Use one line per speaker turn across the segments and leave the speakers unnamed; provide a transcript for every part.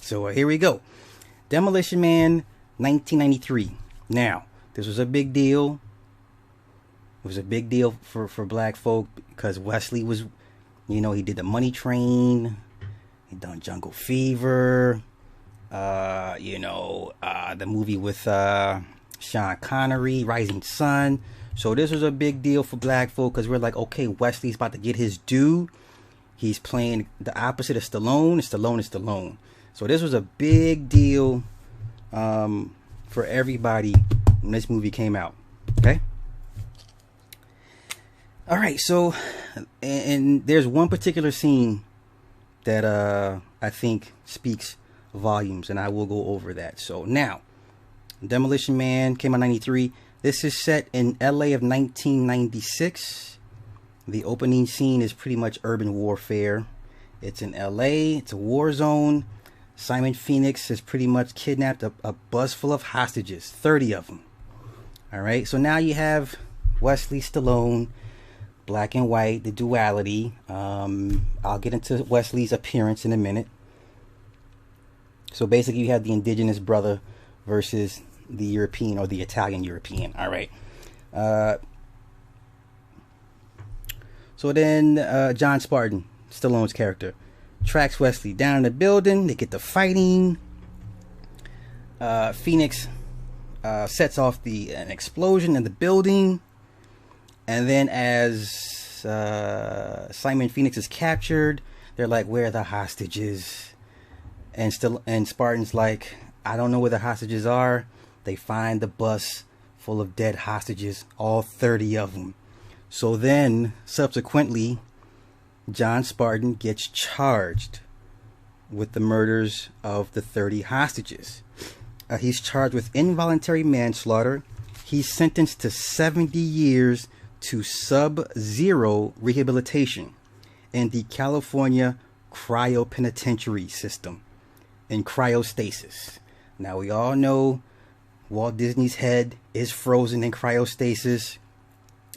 So here we go. Demolition Man, 1993. Now, this was a big deal. It was a big deal for black folk because Wesley was, you know, he did the Money Train. He done Jungle Fever. The movie with Sean Connery, Rising Sun. So this was a big deal for black folk because we're like, okay, Wesley's about to get his due. He's playing the opposite of Stallone. Stallone is Stallone. So this was a big deal for everybody when this movie came out. Okay. All right. So, and there's one particular scene that I think speaks volumes, and I will go over that. So now, Demolition Man came out in 93. This is set in LA of 1996. The opening scene is pretty much urban warfare. It's in LA. It's a war zone. Simon Phoenix has pretty much kidnapped a bus full of hostages, 30 of them. All right. So now you have Wesley Stallone, black and white, the duality. I'll get into Wesley's appearance in a minute. So basically you have the indigenous brother versus the European or the Italian European. All right. So then John Spartan, Stallone's character, tracks Wesley down in the building. They get to fighting. Phoenix sets off an explosion in the building. And then as Simon Phoenix is captured, they're like, where are the hostages? And Spartan's like, I don't know where the hostages are. They find the bus full of dead hostages, all 30 of them. So then, subsequently, John Spartan gets charged with the murders of the 30 hostages. He's charged with involuntary manslaughter. He's sentenced to 70 years to sub-zero rehabilitation in the California cryopenitentiary system in cryostasis. Now we all know Walt Disney's head is frozen in cryostasis.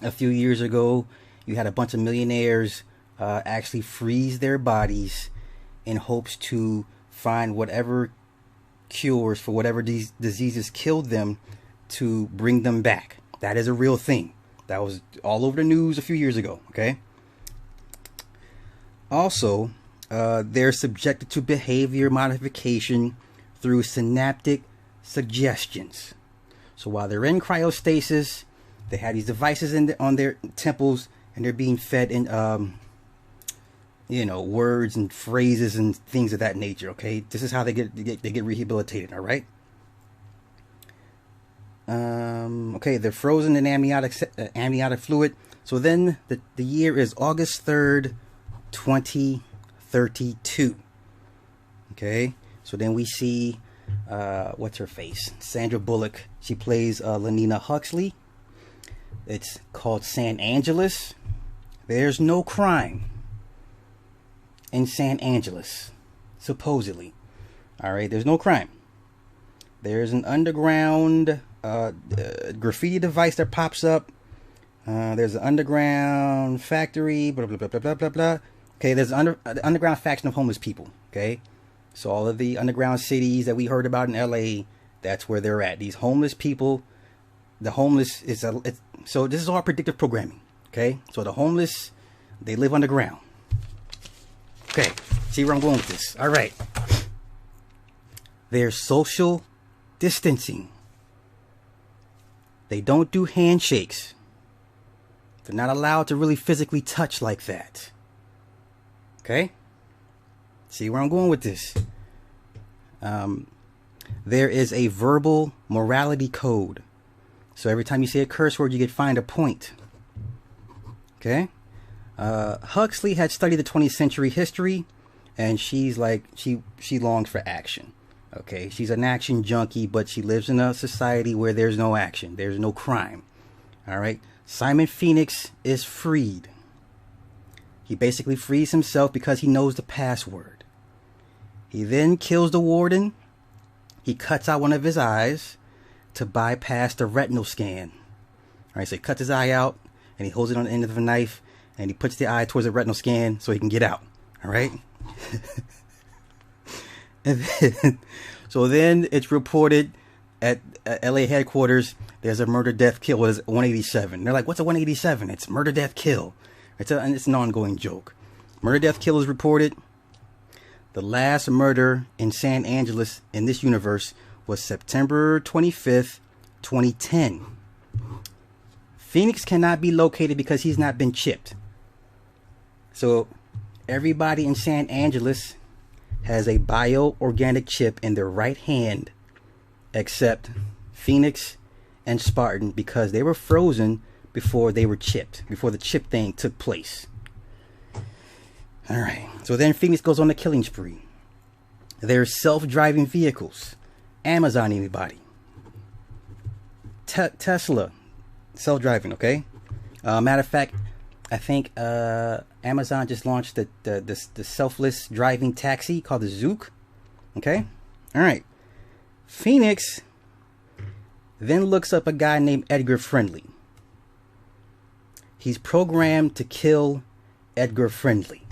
A few years ago, you had a bunch of millionaires actually freeze their bodies in hopes to find whatever cures for whatever these diseases killed them to bring them back. That is a real thing. That was all over the news a few years ago, okay? Also, they're subjected to behavior modification through synaptic suggestions. So while they're in cryostasis, they have these devices on their temples, and they're being fed in, words and phrases and things of that nature, okay? This is how they get rehabilitated, all right? Okay, they're frozen in amniotic fluid. So then the year is August 3rd, 2032. Okay, so then we see, what's her face? Sandra Bullock. She plays Lenina Huxley. It's called San Angeles. There's no crime in San Angeles, supposedly. All right, there's no crime. There's an underground graffiti device that pops up. There's an underground factory, blah, blah, blah, blah, blah, blah, blah. Okay, there's the underground faction of homeless people, okay? So all of the underground cities that we heard about in LA, that's where they're at. These homeless people, the homeless so this is all predictive programming, okay? So the homeless, they live underground. Okay, see where I'm going with this. All right. There's social distancing. They don't do handshakes. They're not allowed to really physically touch like that. Okay? See where I'm going with this. There is a verbal morality code. So every time you say a curse word, you get fined a point. Okay? Huxley had studied the 20th century history, and she's like, she longs for action. Okay, she's an action junkie, but she lives in a society where there's no action. There's no crime. All right. Simon Phoenix is freed. He basically frees himself because he knows the password. He then kills the warden. He cuts out one of his eyes to bypass the retinal scan. All right, so he cuts his eye out, and he holds it on the end of a knife, and he puts the eye towards the retinal scan so he can get out. All right. And then, so then it's reported at LA headquarters, there's a murder, death, kill. What is it? 187. They're like, what's a 187? It's murder, death, kill. And it's an ongoing joke. Murder, death, kill is reported. The last murder in San Angeles in this universe was September 25th, 2010. Phoenix cannot be located because he's not been chipped. So everybody in San Angeles has a bioorganic chip in their right hand except Phoenix and Spartan, because they were frozen before they were chipped, before the chip thing took place. Alright, so then Phoenix goes on a killing spree. There's self-driving vehicles. Amazon, anybody? Tesla, self-driving, okay? Matter of fact, I think Amazon just launched the selfless driving taxi called the Zook. Okay? Alright. Phoenix then looks up a guy named Edgar Friendly. He's programmed to kill Edgar Friendly.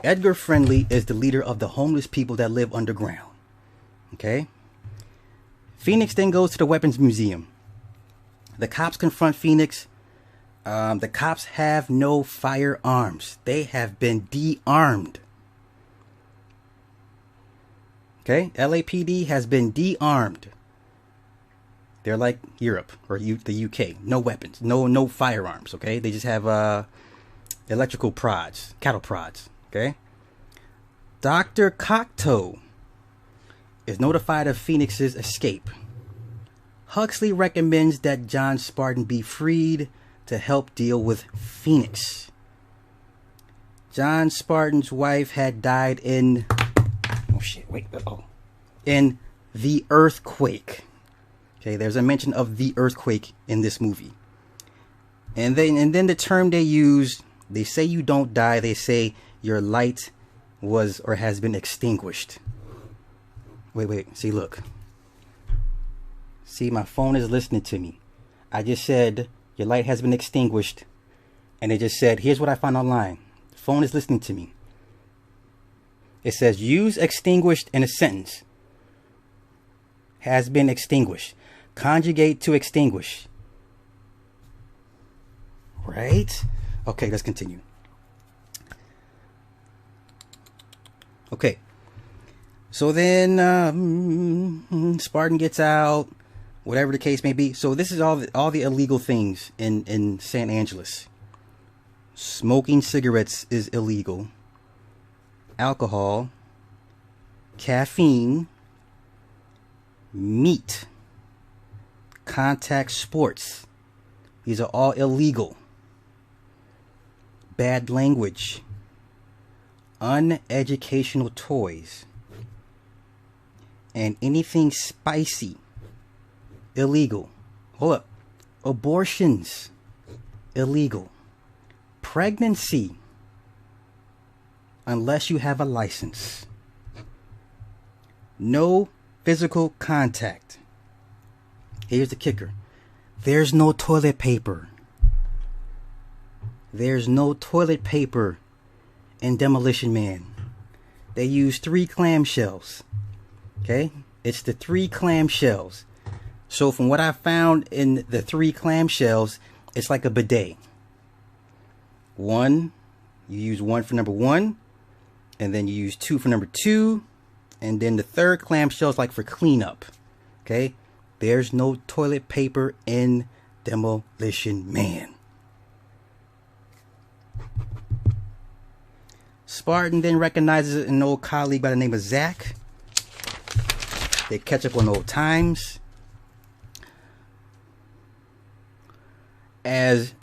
Edgar Friendly is the leader of the homeless people that live underground. Okay? Phoenix then goes to the weapons museum. The cops confront Phoenix. The cops have no firearms. They have been de-armed. Okay? LAPD has been de-armed. They're like Europe or the UK. No weapons. No firearms. Okay? They just have electrical prods. Cattle prods. Okay? Dr. Cocteau is notified of Phoenix's escape. Huxley recommends that John Spartan be freed to help deal with Phoenix. John Spartan's wife had died in... Oh shit, wait. In the earthquake. Okay, there's a mention of the earthquake in this movie. And then the term they use, they say you don't die, they say your light was or has been extinguished. Wait, see, look. See, my phone is listening to me. I just said, your light has been extinguished. And it just said, here's what I found online. The phone is listening to me. It says, use extinguished in a sentence. Has been extinguished. Conjugate to extinguish. Right? Okay, let's continue. Okay. So then Spartan gets out, whatever the case may be. So this is all the illegal things in San Angeles. Smoking cigarettes is illegal. Alcohol, caffeine, meat, contact sports. These are all illegal. Bad language, uneducational toys, and anything spicy, illegal. Hold up. Abortions, illegal. Pregnancy, unless you have a license. No physical contact. Here's the kicker. There's no toilet paper. There's no toilet paper in Demolition Man. They use 3 clamshells. Okay? It's the 3 clamshells. So from what I found in the 3 clamshells, it's like a bidet. You use 1 for number 1, and then you use 2 for number 2, and then the 3rd clamshell is like for cleanup. Okay? There's no toilet paper in Demolition Man. Spartan then recognizes an old colleague by the name of Zach. They catch up on old times. As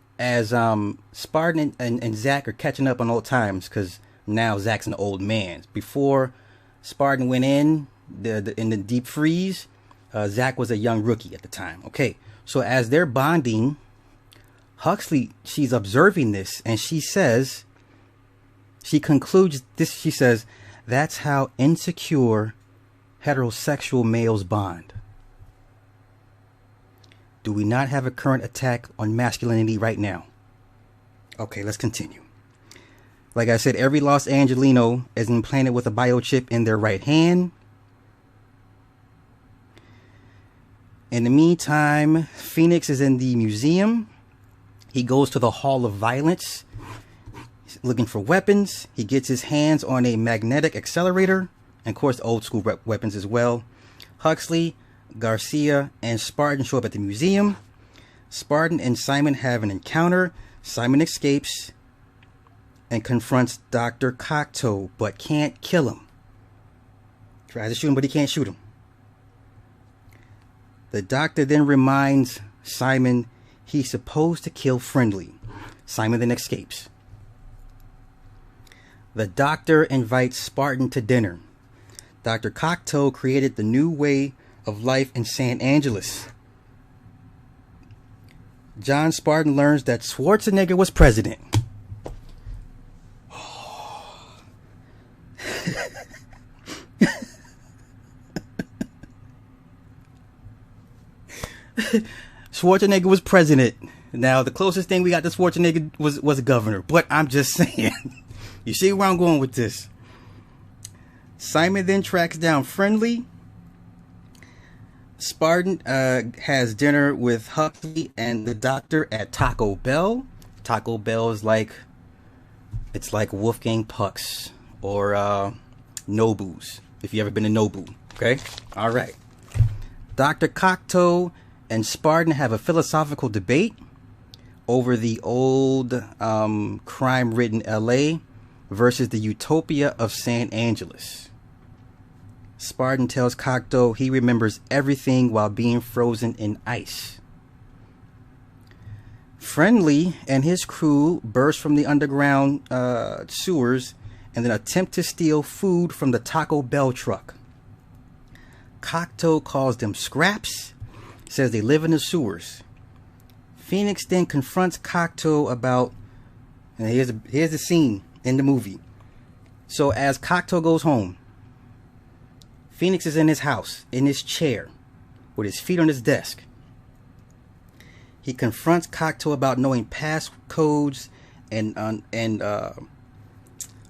Spartan and Zach are catching up on old times, because now Zach's an old man. Before Spartan went in the deep freeze, Zach was a young rookie at the time. Okay, so as they're bonding, Huxley, she's observing this, and she concludes this. She says, that's how insecure heterosexual males bond. Do we not have a current attack on masculinity right now? Okay, let's continue. Like I said, every Los Angelino is implanted with a biochip in their right hand. In the meantime, Phoenix is in the museum. He goes to the Hall of Violence, looking for weapons. He gets his hands on a magnetic accelerator, and of course old school weapons as well. Huxley, Garcia, and Spartan show up at the museum. Spartan and Simon have an encounter. Simon escapes and confronts Dr. Cocteau, but can't kill him. Tries to shoot him, but he can't shoot him. The doctor then reminds Simon he's supposed to kill Friendly. Simon then escapes. The doctor invites Spartan to dinner. Dr. Cocteau created the new way of life in San Angeles. John Spartan learns that Schwarzenegger was president. Schwarzenegger was president. Now, the closest thing we got to Schwarzenegger was a governor. But I'm just saying. You see where I'm going with this. Simon then tracks down Friendly. Spartan has dinner with Huxley and the doctor at Taco Bell. Taco Bell is like, it's like Wolfgang Puck's or Nobu's, if you ever been to Nobu. Okay? All right. Dr. Cocteau and Spartan have a philosophical debate over the old crime-ridden LA versus the utopia of San Angeles. Spartan tells Cocteau he remembers everything while being frozen in ice. Friendly and his crew burst from the underground sewers and then attempt to steal food from the Taco Bell truck. Cocteau calls them scraps, says they live in the sewers. Phoenix then confronts Cocteau about, and here's the scene in the movie. So as Cocteau goes home, Phoenix is in his house, in his chair, with his feet on his desk. He confronts Cocteau about knowing passcodes and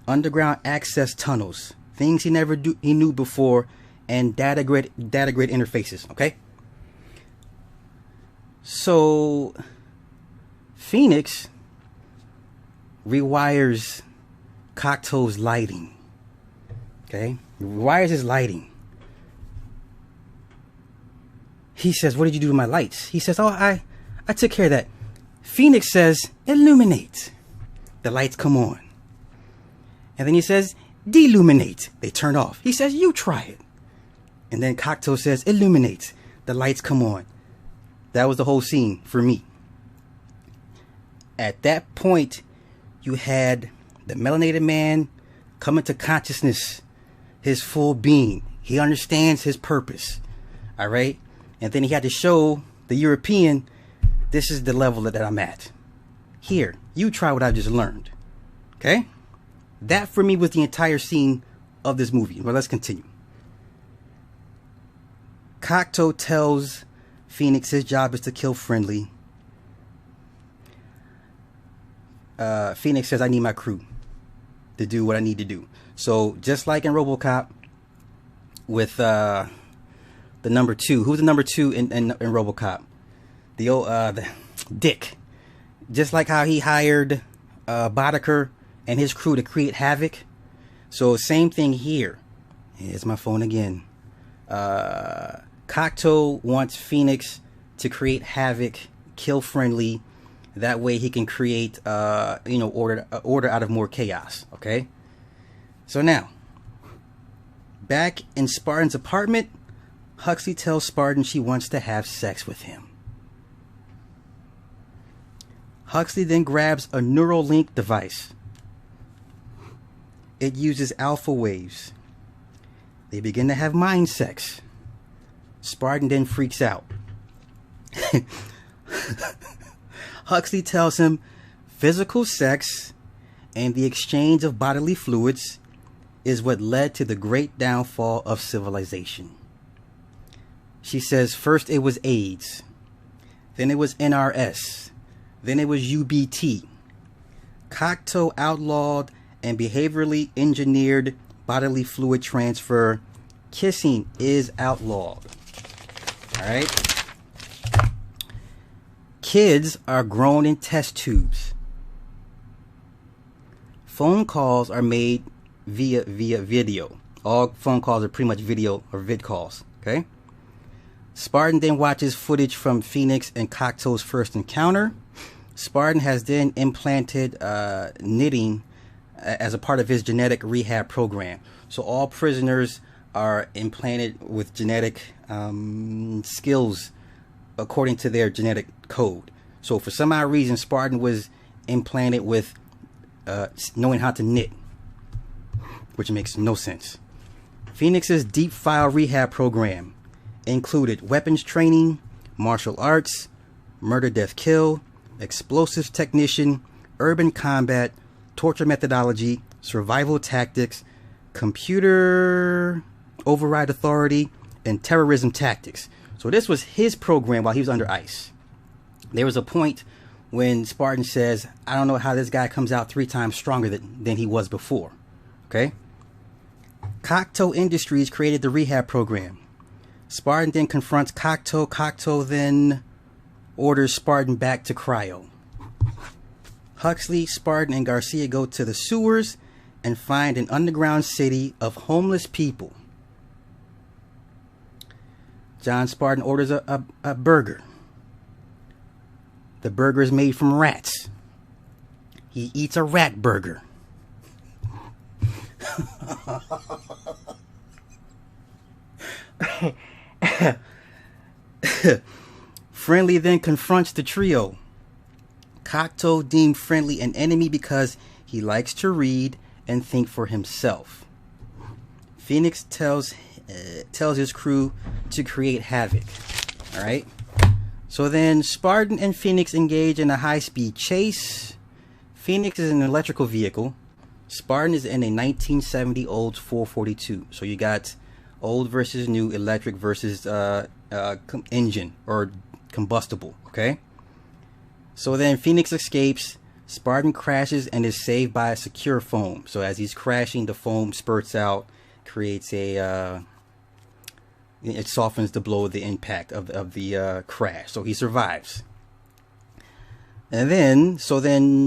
underground access tunnels, things he knew before, and data grid interfaces. Okay. So Phoenix rewires Cocteau's lighting. Okay, he rewires his lighting. He says, "What did you do to my lights?" He says, "Oh, I took care of that." Phoenix says, "Illuminate." The lights come on. And then he says, "Deluminate." They turn off. He says, "You try it." And then Cocteau says, "Illuminate." The lights come on. That was the whole scene for me. At that point, you had the melanated man come into consciousness, his full being. He understands his purpose. All right? And then he had to show the European, this is the level that I'm at. Here, you try what I just learned. Okay? That for me was the entire scene of this movie. Well, let's continue. Cocteau tells Phoenix his job is to kill Friendly. Phoenix says, "I need my crew to do what I need to do." So just like in RoboCop with the number two, who's the number two in RoboCop? The old the Dick. Just like how he hired Boddicker and his crew to create havoc. So same thing here. Here's my phone again. Cocteau wants Phoenix to create havoc, kill Friendly. That way he can create, order out of more chaos. Okay. So now, back in Spartan's apartment, Huxley tells Spartan she wants to have sex with him. Huxley then grabs a Neuralink device. It uses alpha waves. They begin to have mind sex. Spartan then freaks out. Huxley tells him physical sex and the exchange of bodily fluids is what led to the great downfall of civilization. She says first it was AIDS, then it was NRS, then it was UBT. Cocteau outlawed and behaviorally engineered bodily fluid transfer. Kissing is outlawed. All right. Kids are grown in test tubes. Phone calls are made via video. All phone calls are pretty much video or vid calls. Okay. Spartan then watches footage from Phoenix and Cocteau's first encounter. Spartan has then implanted knitting as a part of his genetic rehab program. So all prisoners are implanted with genetic skills according to their genetic code. So for some odd reason, Spartan was implanted with knowing how to knit, which makes no sense. Phoenix's deep file rehab program included weapons training, martial arts, murder, death, kill, explosives technician, urban combat, torture methodology, survival tactics, computer override authority, and terrorism tactics. So this was his program while he was under ICE. There was a point when Spartan says, I don't know how this guy comes out 3 times stronger than he was before. Okay? Cocteau Industries created the rehab program. Spartan then confronts Cocteau. Cocteau then orders Spartan back to cryo. Huxley, Spartan, and Garcia go to the sewers and find an underground city of homeless people. John Spartan orders a burger. The burger is made from rats. He eats a rat burger. Friendly then confronts the trio. Cocteau deemed Friendly an enemy because he likes to read and think for himself. Phoenix tells his crew to create havoc. All right. So then Spartan and Phoenix engage in a high-speed chase. Phoenix is in an electrical vehicle. Spartan is in a 1970 Olds 442. So you got old versus new, electric versus engine or combustible. Okay. So then Phoenix escapes. Spartan crashes and is saved by a secure foam. So as he's crashing, the foam spurts out, creates a it softens the blow of the impact of the crash. So he survives. And then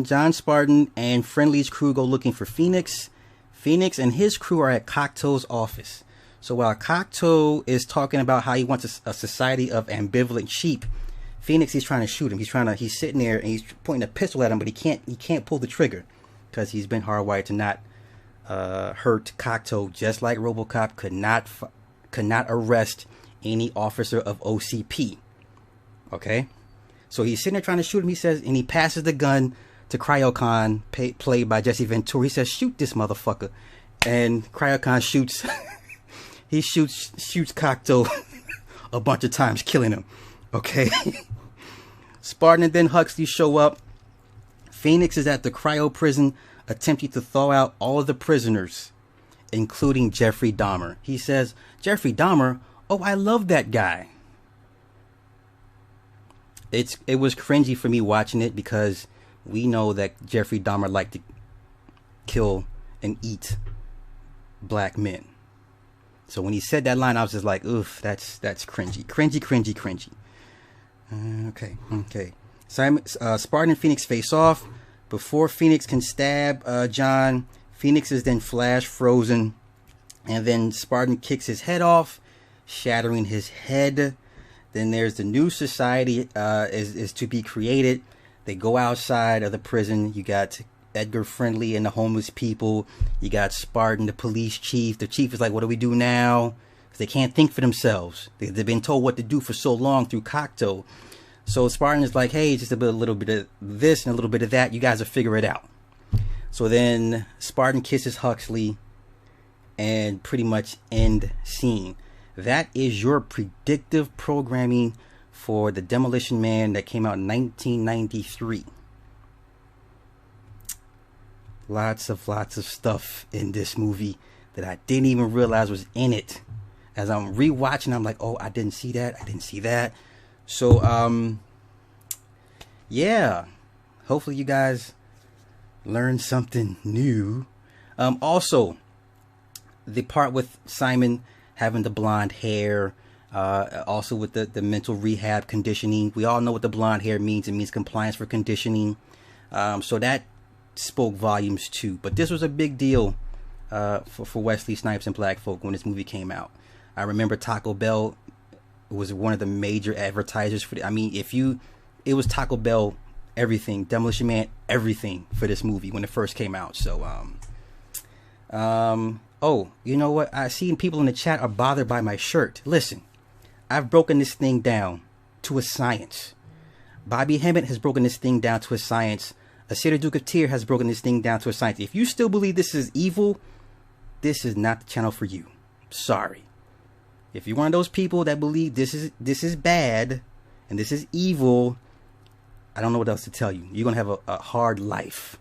John Spartan and Friendly's crew go looking for Phoenix. Phoenix and his crew are at Cocteau's office. So while Cocteau is talking about how he wants a society of ambivalent sheep, Phoenix, he's trying to shoot him. He's sitting there and he's pointing a pistol at him, but he can't pull the trigger because he's been hardwired to not hurt Cocteau, just like RoboCop could not arrest any officer of OCP. Okay, so he's sitting there trying to shoot him. He says, and he passes the gun to Cryocon, played by Jesse Ventura. He says, "Shoot this motherfucker," and Cryocon shoots. He shoots Cocteau a bunch of times, killing him. Okay. Spartan and then Huxley show up. Phoenix is at the cryo prison attempting to thaw out all of the prisoners, including Jeffrey Dahmer. He says, Jeffrey Dahmer, oh, I love that guy. It was cringy for me watching it because we know that Jeffrey Dahmer liked to kill and eat black men. So when he said that line, I was just like, oof, that's cringy. Cringy. Okay. Spartan and Phoenix face off. Before Phoenix can stab John, Phoenix is then flash frozen. And then Spartan kicks his head off, shattering his head. Then there's the new society is to be created. They go outside of the prison. You got Edgar Friendly and the homeless people. You got Spartan, the police chief. The chief is like, what do we do now? Because they can't think for themselves. They've been told what to do for so long through Cocteau. So Spartan is like, hey, just a little bit of this and a little bit of that. You guys will figure it out. So then Spartan kisses Huxley and pretty much end scene. That is your predictive programming for The Demolition Man that came out in 1993. Lots of stuff in this movie that I didn't even realize was in it. As I'm rewatching, I'm like, oh, I didn't see that. So, yeah. Hopefully you guys learned something new. Also, the part with Simon having the blonde hair, also with the mental rehab conditioning. We all know what the blonde hair means. It means compliance for conditioning. So that spoke volumes too. But this was a big deal for Wesley Snipes and Black folk when this movie came out. I remember Taco Bell was one of the major advertisers for it. I mean, it was Taco Bell everything, Demolition Man everything for this movie when it first came out. So oh, you know what? I seen people in the chat are bothered by my shirt. Listen, I've broken this thing down to a science. Bobby Hemmett has broken this thing down to a science. Asira Duke of Tyr has broken this thing down to a science. If you still believe this is evil, this is not the channel for you. Sorry. If you're one of those people that believe this is bad and this is evil, I don't know what else to tell you. You're gonna have a hard life.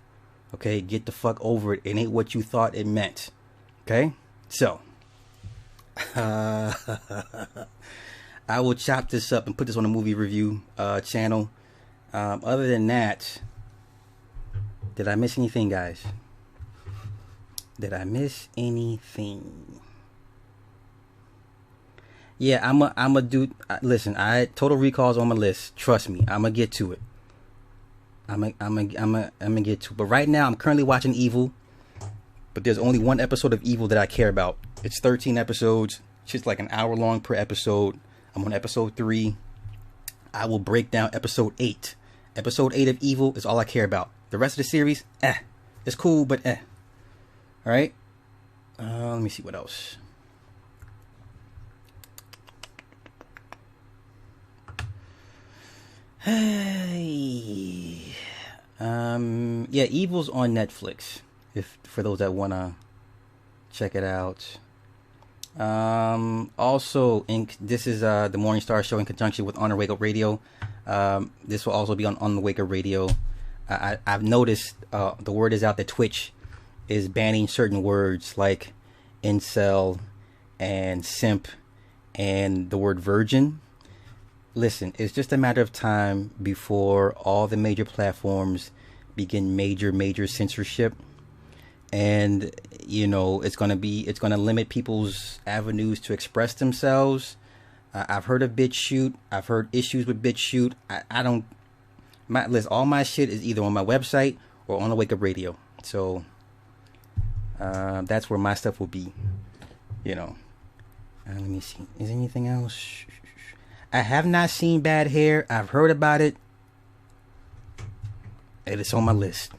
Okay, get the fuck over it. It ain't what you thought it meant. Okay, so I will chop this up and put this on a movie review channel. Other than that, did I miss anything, guys? Did I miss anything? Yeah, I'm a dude. Listen, Total Recall's on my list. Trust me, I'm gonna get to it. I'm gonna get to it. But right now, I'm currently watching Evil. But there's only one episode of Evil that I care about. It's 13 episodes. It's just like an hour long per episode. I'm on episode 3. I will break down episode 8. Episode 8 of Evil is all I care about. The rest of the series, it's cool, but All right. Let me see what else. Hey. Yeah, Evil's on Netflix. If for those that wanna check it out. Also, this is the Morning Star show in conjunction with On the Wake Up Radio. This will also be on the Wake Up Radio. I've noticed the word is out that Twitch is banning certain words like incel and simp and the word virgin. Listen, it's just a matter of time before all the major platforms begin major censorship. And, you know, it's going to limit people's avenues to express themselves. I've heard of BitChute. I've heard issues with BitChute. All my shit is either on my website or on the Wake Up Radio. So, that's where my stuff will be, you know. Let me see. Is there anything else? I have not seen Bad Hair. I've heard about it. It is on my list.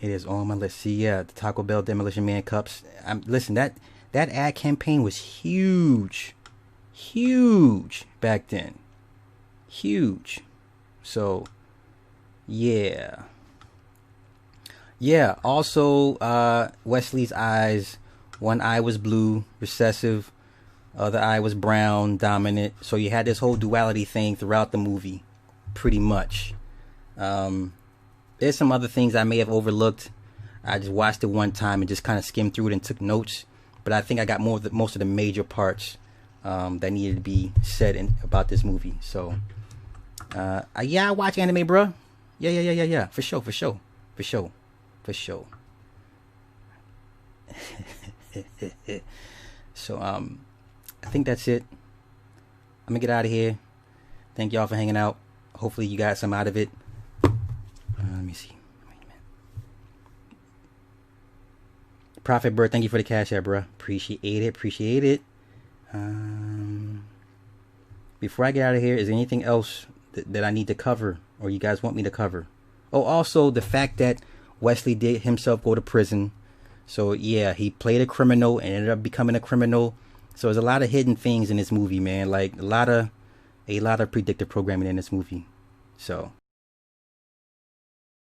It is on my list. See, yeah, the Taco Bell Demolition Man cups. Listen, that ad campaign was huge back then. Huge. So, yeah. Yeah, also, Wesley's eyes. One eye was blue, recessive. Other eye was brown, dominant. So you had this whole duality thing throughout the movie, pretty much. There's some other things I may have overlooked. I just watched it one time and just kind of skimmed through it and took notes. But I think I got most of the major parts that needed to be said about this movie. So, yeah, I watch anime, bro. Yeah. For sure. So, I think that's it. I'm gonna get out of here. Thank y'all for hanging out. Hopefully you got some out of it. Let me see. Wait a minute. Prophet Bird, thank you for the cash app, bro. Appreciate it. Before I get out of here, is there anything else that I need to cover or you guys want me to cover? Oh, also the fact that Wesley did himself go to prison. So yeah, he played a criminal and ended up becoming a criminal. So there's a lot of hidden things in this movie, man. Like a lot of predictive programming in this movie. So